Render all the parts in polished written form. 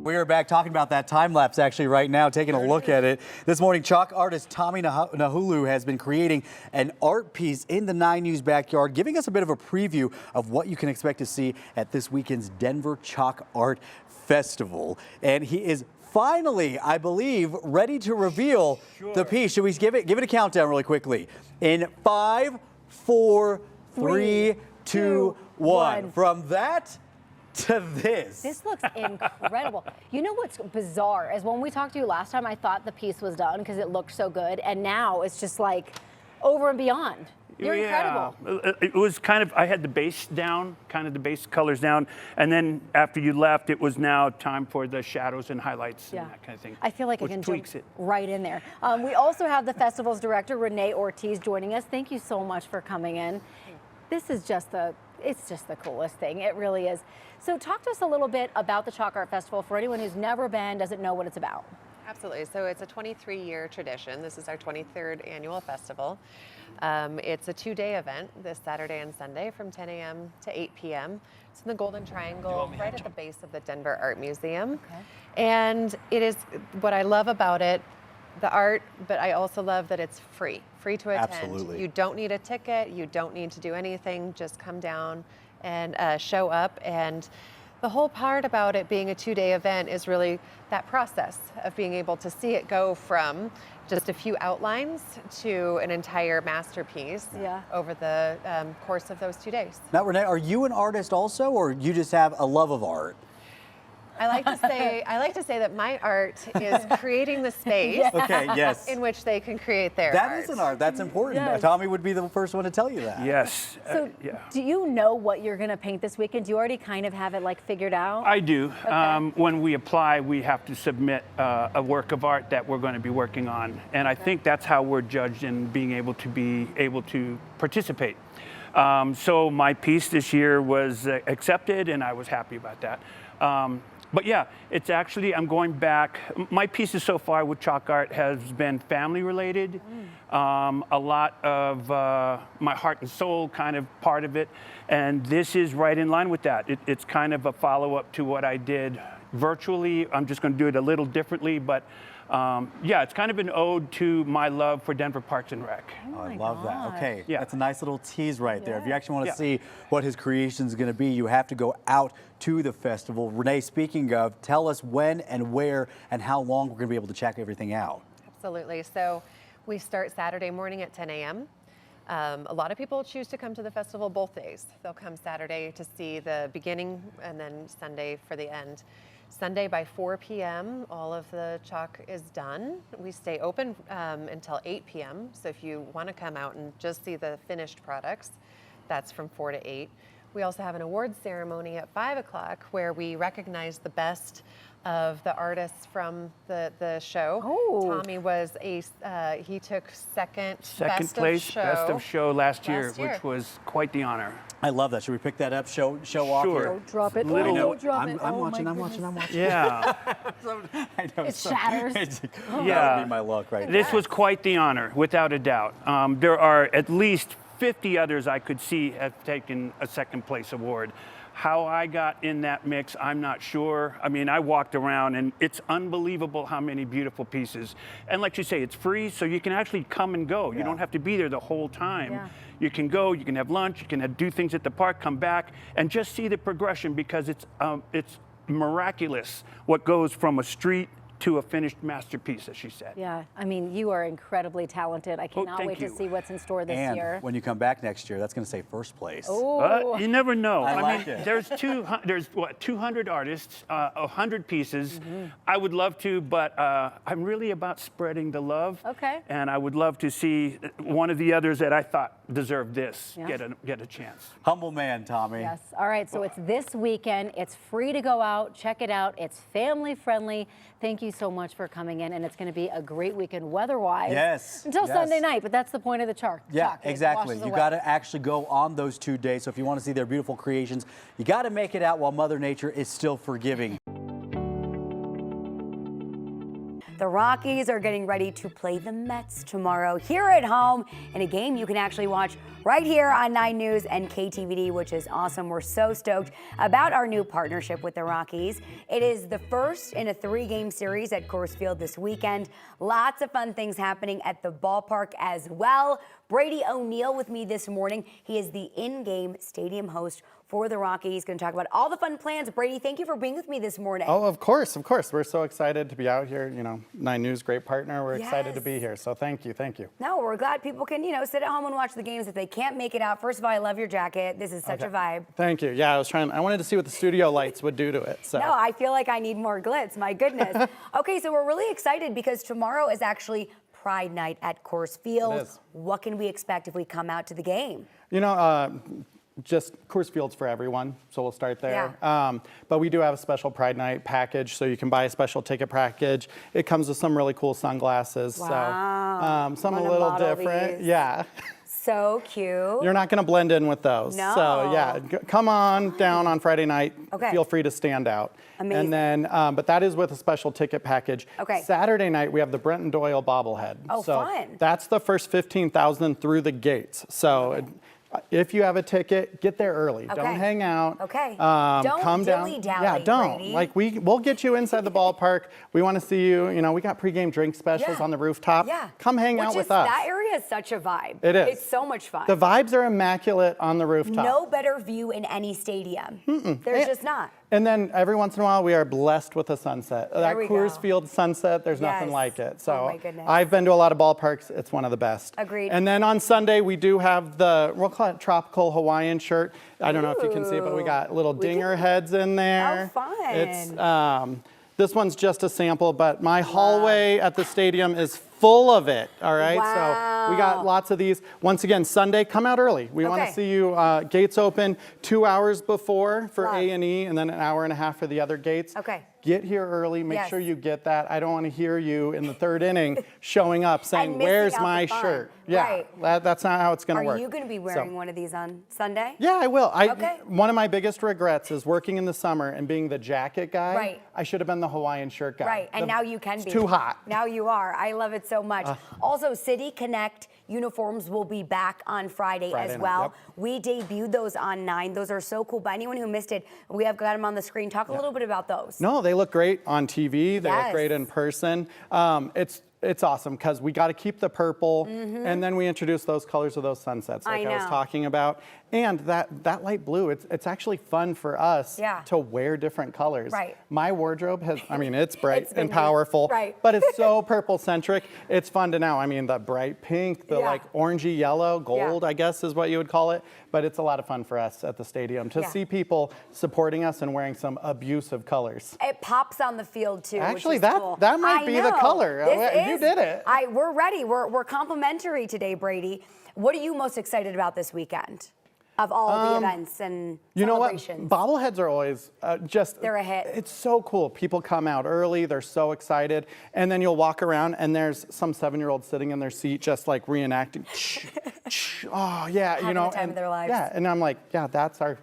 We are back talking about that time lapse actually right now, taking a look at it. This morning, chalk artist Tommy Nahulu has been creating an art piece in the 9 News backyard, giving us a bit of a preview of what you can expect to see at this weekend's Denver Chalk Art Festival. And he is finally, I believe, ready to reveal the piece. Should we give it a countdown really quickly? In 5, 4, 3, 2, 1. From that to this. This looks incredible. You know what's bizarre is when we talked to you last time, I thought the piece was done because it looked so good, and now it's just like over and beyond. You're incredible. It was kind of, I had the base down, kind of the base colors down, and then after you left, it was now time for the shadows and highlights and that kind of thing. I feel like I can jump right in there. We also have the festival's director, Renee Ortiz, joining us. Thank you so much for coming in. This is just it's just the coolest thing. It really is. So talk to us a little bit about the Chalk Art Festival for anyone who's never been, doesn't know what it's about. Absolutely. So it's a 23-year tradition. This is our 23rd annual festival. It's a 2-day event this Saturday and Sunday from 10 a.m. to 8 p.m. It's in the Golden Triangle, right at the base of the Denver Art Museum. Okay. And it is what I love about it, the art, but I also love that it's free to attend. Absolutely. You don't need a ticket. You don't need to do anything. Just come down and show up. And the whole part about it being a 2-day event is really that process of being able to see it go from just a few outlines to an entire masterpiece over the course of those 2 days. Now, Renee, are you an artist also, or you just have a love of art? I like to say that my art is creating the space in which they can create their art. That is an art. That's important. Yes. Tommy would be the first one to tell you that. Yes. So do you know what you're going to paint this weekend? Do you already kind of have it like figured out? I do. Okay. When we apply, we have to submit a work of art that we're going to be working on. And I think that's how we're judged in being able to participate. So my piece this year was accepted, and I was happy about that. But yeah, it's actually, I'm going back. My pieces so far with chalk art has been family related. A lot of my heart and soul kind of part of it. And this is right in line with that. It's kind of a follow-up to what I did virtually. I'm just going to do it a little differently, but yeah, it's kind of an ode to my love for Denver Parks and Rec. Oh, I love that. Okay, yeah. That's a nice little tease right there. If you actually want to see what his creation is going to be, you have to go out to the festival. Renee, speaking of, tell us when and where and how long we're going to be able to check everything out. Absolutely. So we start Saturday morning at 10 a.m. A lot of people choose to come to the festival both days. They'll come Saturday to see the beginning and then Sunday for the end. Sunday by 4 p.m., all of the chalk is done. We stay open until 8 p.m. So if you want to come out and just see the finished products, that's from 4 to 8. We also have an awards ceremony at 5 o'clock where we recognize the best of the artists from the show. Oh. Tommy was he took second Best of show last year, which was quite the honor. I love that. Should we pick that up, show off here? Don't drop it. Don't drop it. I'm watching. I'm watching. Yeah. I know, It shatters. That would be my luck right This was quite the honor, without a doubt. There are at least 50 others I could see have taken a second place award. How I got in that mix, I'm not sure. I mean, I walked around and it's unbelievable how many beautiful pieces. And like you say, it's free, so you can actually come and go. You don't have to be there the whole time. Yeah. You can go, you can have lunch, you can do things at the park, come back, and just see the progression because it's miraculous what goes from a street to a finished masterpiece, as she said. Yeah, I mean, you are incredly talented. I cannot wait to see what's in store this year. And when you come back next year, that's going to say first place. Oh. You never know. I mean, there's 200 artists, 100 pieces. I would love to, but I'm really about spreading the love. Okay. And I would love to see one of the others that I thought deserved this get a chance. Humble man, Tommy. Yes. All right, so it's this weekend. It's free to go out. Check it out. It's family friendly. Thank you so much for coming in, and it's going to be a great weekend weather-wise. Yes. Until Sunday night, but that's the point of the chalk. Yeah, exactly. You got to actually go on those 2 days. So if you want to see their beautiful creations, you got to make it out while Mother Nature is still forgiving. The Rockies are getting ready to play the Mets tomorrow here at home in a game you can actually watch right here on 9 News and KTVD, which is awesome. We're so stoked about our new partnership with the Rockies. It is the first in a 3-game series at Coors Field this weekend. Lots of fun things happening at the ballpark as well. Brady O'Neill with me this morning. He is the in-game stadium host for the Rockies. Going to talk about all the fun plans. Brady, thank you for being with me this morning. Oh, of course, of course. We're so excited to be out here. You know, 9 News, great partner. We're excited to be here. So thank you, thank you. No, we're glad people can, sit at home and watch the games if they can't make it out. First of all, I love your jacket. This is such a vibe. Thank you. Yeah, I wanted to see what the studio lights would do to it. So. No, I feel like I need more glitz. My goodness. Okay, so we're really excited because tomorrow is actually Pride Night at Coors Field. It is. What can we expect if we come out to the game? You know, just Coors Field's for everyone, so we'll start there. Yeah. But we do have a special Pride Night package, so you can buy a special ticket package. It comes with some really cool sunglasses, Wow. so some a Wanna little model different. these? Yeah. So cute. You're not going to blend in with those. No. So yeah, come on down on Friday night. Okay. Feel free to stand out. Amazing. And then, but that is with a special ticket package. Okay. Saturday night we have the Brenton Doyle bobblehead. Oh, so fun. That's the first 15,000 through the gates. So. If you have a ticket, get there early. Okay. Don't hang out. Okay. Don't Don't down. dilly-dally, Yeah, don't. Brady. Like we'll get you inside the ballpark. We want to see you. You know, we got pregame drink specials on the rooftop. Yeah. Come hang out with us. That area is such a vibe. It is. It's so much fun. The vibes are immaculate on the rooftop. No better view in any stadium. There's just not. And then every once in a while, we are blessed with a sunset. That we Coors go. Field sunset, there's nothing Yes. like it. So Oh, my goodness. I've been to a lot of ballparks. It's one of the best. Agreed. And then on Sunday, we do have we'll call it tropical Hawaiian shirt. I don't know if you can see it, but we got little dinger heads in there. Oh, fun. It's this one's just a sample, but my hallway at the stadium is full of it. All right, so we got lots of these. Once again, Sunday, come out early. We want to see you. Gates open 2 hours before for A&E, and then an hour and a half for the other gates. Okay. Get here early. Make Yes. sure you get that. I don't want to hear you in the third inning showing up saying, missing "Where's out my the fun." shirt?" Right. Yeah, that's not how it's going to work. Are you going to be wearing one of these on Sunday? Yeah, I will. Okay. One of my biggest regrets is working in the summer and being the jacket guy. Right. I should have been the Hawaiian shirt guy. Right, and now you can be. It's too hot. Now you are. I love it so much. Also, City Connect uniforms will be back on Friday as night, well. yep. We debuted those on 9. Those are so cool. But anyone who missed it, we have got them on the screen. Talk a little bit about those. No, they look great on TV. They Yes. look great in person. It's awesome because we got to keep the purple, and then we introduce those colors of those sunsets like I was know. talking about. And that light blue, it's actually fun for us to wear different colors. Right. My wardrobe it's bright It's been and powerful, right. but it's so purple centric. It's fun to know. I mean, the bright pink, the like orangey yellow, gold, I guess is what you would call it. But it's a lot of fun for us at the stadium to see people supporting us and wearing some abusive colors. It pops on the field too. Actually, which is cool. that might I be the know. color. This You is- did it. We're ready. We're complimentary today, Brady. What are you most excited about this weekend? Of all the events and You know what? celebrations. Bobbleheads are always They're a hit. It's so cool. People come out early. They're so excited. And then you'll walk around and there's some 7-year-old sitting in their seat just like reenacting. Oh, yeah. Having the time of their lives. Yeah. And I'm like, yeah, that's our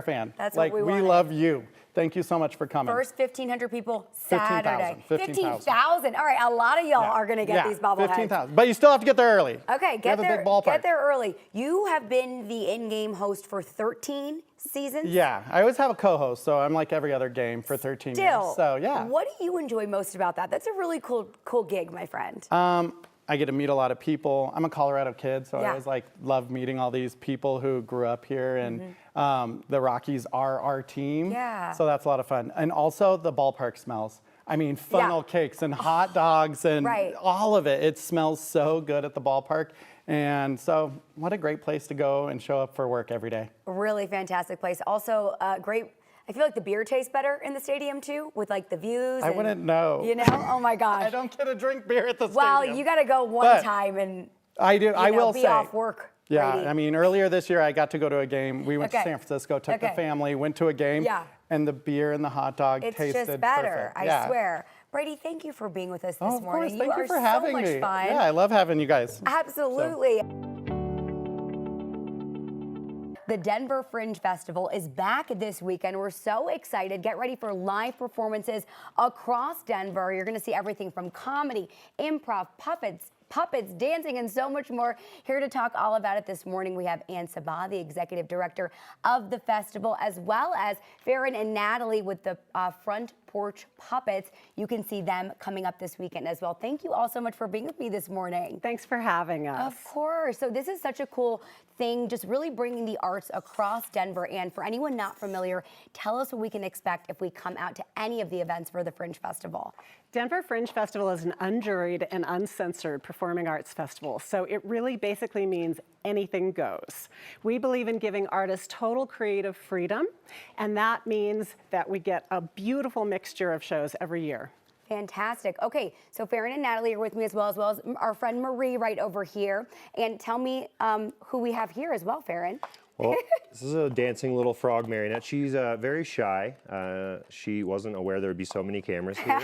fan. That's like, what we we wanted. love you. Thank you so much for coming. First 1,500 people 15,000. Saturday. 15,000. 15,000. All right, a lot of y'all are going to get these bobbleheads. 15,000. But you still have to get there early. Okay, We get have a there. big ballpark. Get there early. You have been the in-game host for 13 seasons. Yeah, I always have a co-host, so I'm like every other game for 13 Still, years. So yeah. What do you enjoy most about that? That's a really cool gig, my friend. I get to meet a lot of people. I'm a Colorado kid, so I always love meeting all these people who grew up here, and the Rockies are our team. Yeah. So that's a lot of fun. And also the ballpark smells. I mean, funnel cakes and hot dogs and all of it. It smells so good at the ballpark. And so what a great place to go and show up for work every day. Really fantastic place. Also, great. I feel like the beer tastes better in the stadium too, with like the views. I wouldn't know. You know? Oh my gosh. I don't get to drink beer at the Well, stadium. you got to go one But time and I do. I will be say. off work. Yeah, Brady. I mean, earlier this year I got to go to a game. We went to San Francisco, took the family, went to a game, and the beer and the hot dog tasted just better. perfect. I swear. Brady, thank you for being with us this Of morning. course, thank you for having so much me. fun. Yeah, I love having you guys. Absolutely. The Denver Fringe Festival is back this weekend. We're so excited. Get ready for live performances across Denver. You're going to see everything from comedy, improv, puppets, dancing, and so much more. Here to talk all about it this morning, we have Ann Sabah, the executive director of the festival, as well as Farron and Natalie with the Front Porch Puppets. You can see them coming up this weekend as well. Thank you all so much for being with me this morning. Thanks for having us. Of course. So this is such a cool thing, just really bringing the arts across Denver. And for anyone not familiar, tell us what we can expect if we come out to any of the events for the Fringe Festival. Denver Fringe Festival is an unjuried and uncensored performing arts festival. So it really basically means anything goes. We believe in giving artists total creative freedom, and that means that we get a beautiful mixture of shows every year. Fantastic. Okay, so Farron and Natalie are with me as well as our friend Marie right over here. And tell me who we have here as well, Farron. Well, this is a dancing little frog marionette. She's very shy. She wasn't aware there would be so many cameras here.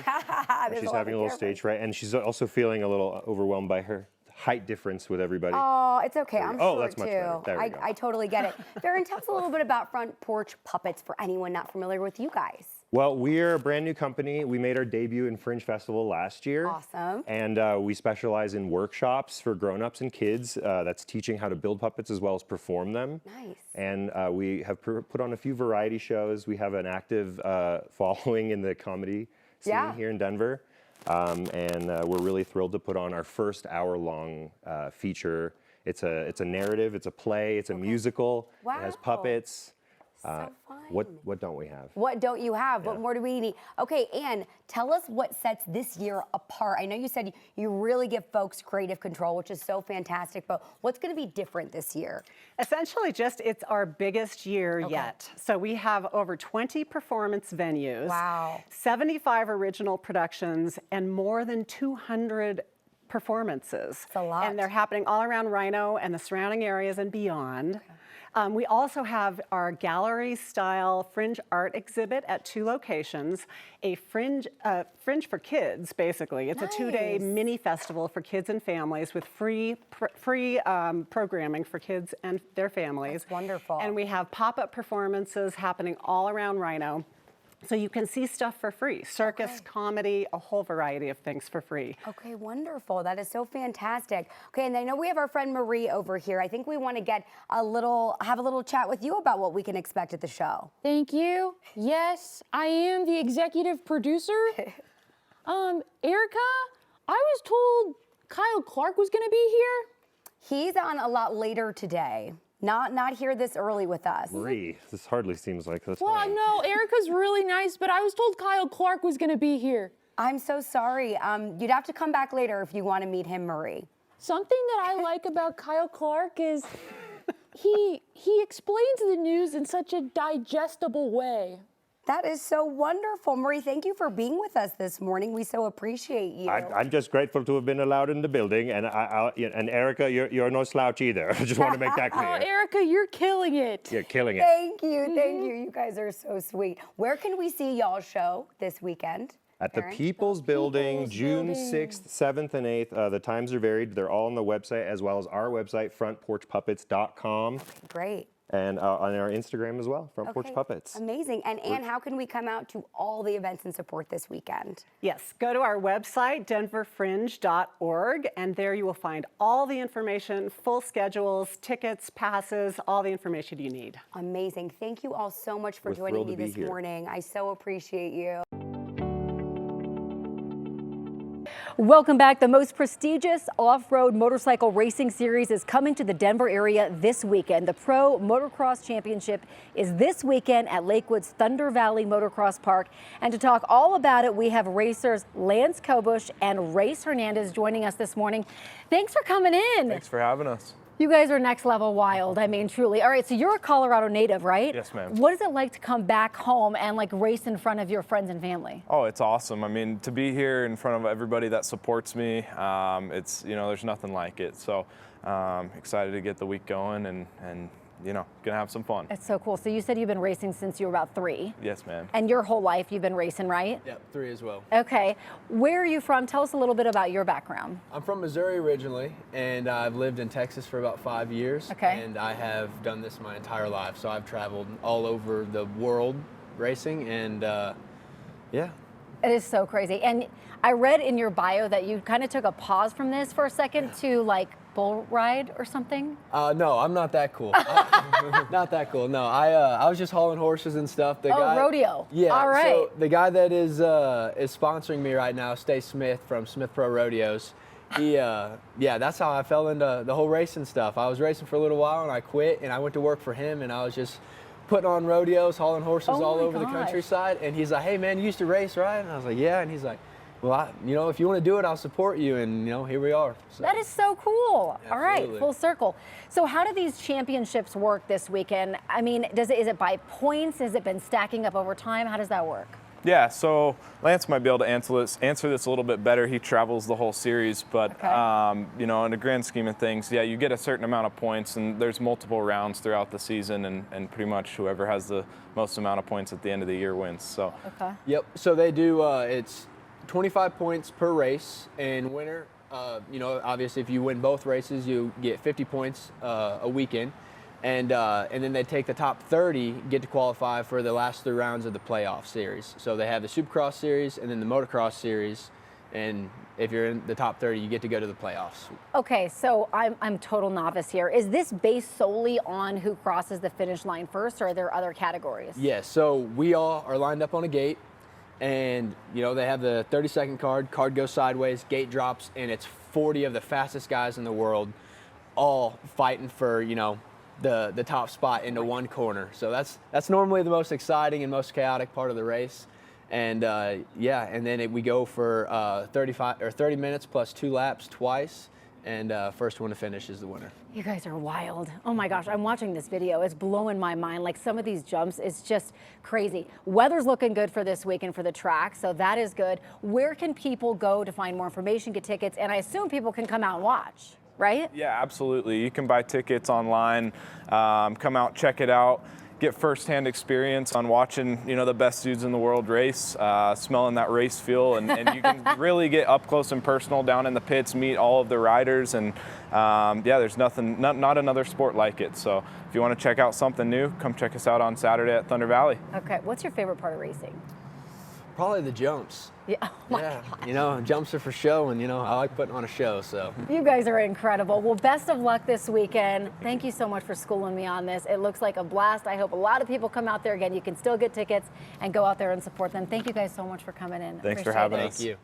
She's having a little stage fright, and she's also feeling a little overwhelmed by her height difference with everybody. Oh, it's okay. I'm sure that's much better. There we go. I totally get it. Farron, tell us a little bit about Front Porch Puppets for anyone not familiar with you guys. Well, we're a brand new company. We made our debut in Fringe Festival last year. Awesome. And we specialize in workshops for grown-ups and kids. That's teaching how to build puppets as well as perform them. Nice. And we have put on a few variety shows. We have an active following in the comedy scene here in Denver. And we're really thrilled to put on our first hour-long feature. It's a narrative, it's a play, it's a musical. Wow. It has puppets. So fun. What don't we have? What don't you have? What more do we need? Okay, Ann, tell us what sets this year apart. I know you said you really give folks creative control, which is so fantastic, but what's going to be different this year? Essentially, it's our biggest year yet. So we have over 20 performance venues, 75 original productions, and more than 200 performances. That's a lot. And they're happening all around Rhino and the surrounding areas and beyond. We also have our gallery-style fringe art exhibit at 2 locations, a fringe for kids, basically. It's a 2-day mini festival for kids and families with free programming for kids and their families. That's wonderful. And we have pop-up performances happening all around Rhino. So you can see stuff for free, circus, comedy, a whole variety of things for free. Okay, wonderful. That is so fantastic. Okay, and I know we have our friend Marie over here. I think we want to have a little chat with you about what we can expect at the show. Thank you. Yes, I am the executive producer. Erica, I was told Kyle Clark was going to be here. He's on a lot later today. Not here this early with us. Marie, this hardly seems like that's Well, no, Erica's really nice, but I was told Kyle Clark was going to be here. I'm so sorry. You'd have to come back later if you want to meet him, Marie. Something that I like about Kyle Clark is he explains the news in such a digestible way. That is so wonderful. Marie, thank you for being with us this morning. We so appreciate you. I'm just grateful to have been allowed in the building, and and Erica, you're no slouch either. I just want to make that clear. Oh, Erica, you're killing it. You're killing it. Thank you, thank you. You guys are so sweet. Where can we see y'all's show this weekend? At the People's Building, June 6th, 7th, and 8th. The times are varied. They're all on the website, as well as our website, frontporchpuppets.com. Great. And on our Instagram as well, Front Porch Puppets. Amazing. And Ann, how can we come out to all the events and support this weekend? Yes, go to our website, denverfringe.org, and there you will find all the information, full schedules, tickets, passes, all the information you need. Amazing. Thank you all so much for We're joining thrilled me to be this here. morning. I so appreciate you. Welcome back. The most prestigious off-road motorcycle racing series is coming to the Denver area this weekend. The Pro Motocross Championship is this weekend at Lakewood's Thunder Valley Motocross Park. And to talk all about it, we have racers Lance Kobush and Race Hernandez joining us this morning. Thanks for coming in. Thanks for having us. You guys are next level wild. I mean, truly. All right, so you're a Colorado native, right? Yes, ma'am. What is it like to come back home and like race in front of your friends and family? Oh, it's awesome. I mean, to be here in front of everybody that supports me, it's, there's nothing like it. So excited to get the week going and gonna have some fun. It's so cool. So you said you've been racing since you were about 3. Yes, ma'am. And your whole life you've been racing, right? Yep, 3 as well. Okay. Where are you from? Tell us a little bit about your background. I'm from Missouri originally, and I've lived in Texas for about 5 years. Okay. And I have done this my entire life. So I've traveled all over the world racing, and yeah. It is so crazy. And I read in your bio that you kind of took a pause from this for a second to like bull ride or something. No, I'm not that cool. Not that cool. No, I was just hauling horses and stuff. The guy, rodeo. Yeah. All right. So the guy that is sponsoring me right now, Steve Smith from Smith Pro Rodeos. He, yeah, that's how I fell into the whole racing stuff. I was racing for a little while and I quit and I went to work for him and I was just putting on rodeos, hauling horses all over the countryside. And he's like, "Hey man, you used to race, right?" And I was like, "Yeah." And he's like, "Well, if you want to do it, I'll support you." And here we are. So. That is so cool. Absolutely. All right, full circle. So how do these championships work this weekend? I mean, is it by points? Has it been stacking up over time? How does that work? Yeah, so Lance might be able to answer this a little bit better. He travels the whole series, but in the grand scheme of things, yeah, you get a certain amount of points, and there's multiple rounds throughout the season, and pretty much whoever has the most amount of points at the end of the year wins. So. Okay. Yep. So they do. It's 25 points per race, and winner. Obviously, if you win both races, you get 50 points a weekend. And then they take the top 30, get to qualify for the last 3 rounds of the playoff series. So they have the Supercross series and then the Motocross series. And if you're in the top 30, you get to go to the playoffs. Okay, so I'm total novice here. Is this based solely on who crosses the finish line first, or are there other categories? Yes. So we all are lined up on a gate, and they have the 30-second card. Card goes sideways, gate drops, and it's 40 of the fastest guys in the world, all fighting for the top spot into one corner. So that's normally the most exciting and most chaotic part of the race. And and then we go for 30 minutes plus 2 laps twice, and first one to finish is the winner. You guys are wild. Oh my gosh, I'm watching this video. It's blowing my mind. Like some of these jumps, it's just crazy. Weather's looking good for this weekend for the track, so that is good. Where can people go to find more information, get tickets? And I assume people can come out and watch, right? Yeah, absolutely. You can buy tickets online, come out, check it out, get firsthand experience on watching, the best dudes in the world race, smelling that race fuel, and you can really get up close and personal down in the pits, meet all of the riders, and there's not another sport like it. So if you want to check out something new, come check us out on Saturday at Thunder Valley. Okay, what's your favorite part of racing? Probably the jumps. Yeah, oh my God. Jumps are for show, and I like putting on a show. So you guys are incredible. Well, best of luck this weekend. Thank you so much for schooling me on this. It looks like a blast. I hope a lot of people come out there. Again, you can still get tickets and go out there and support them. Thank you guys so much for coming in. Thanks for having us. Thank you.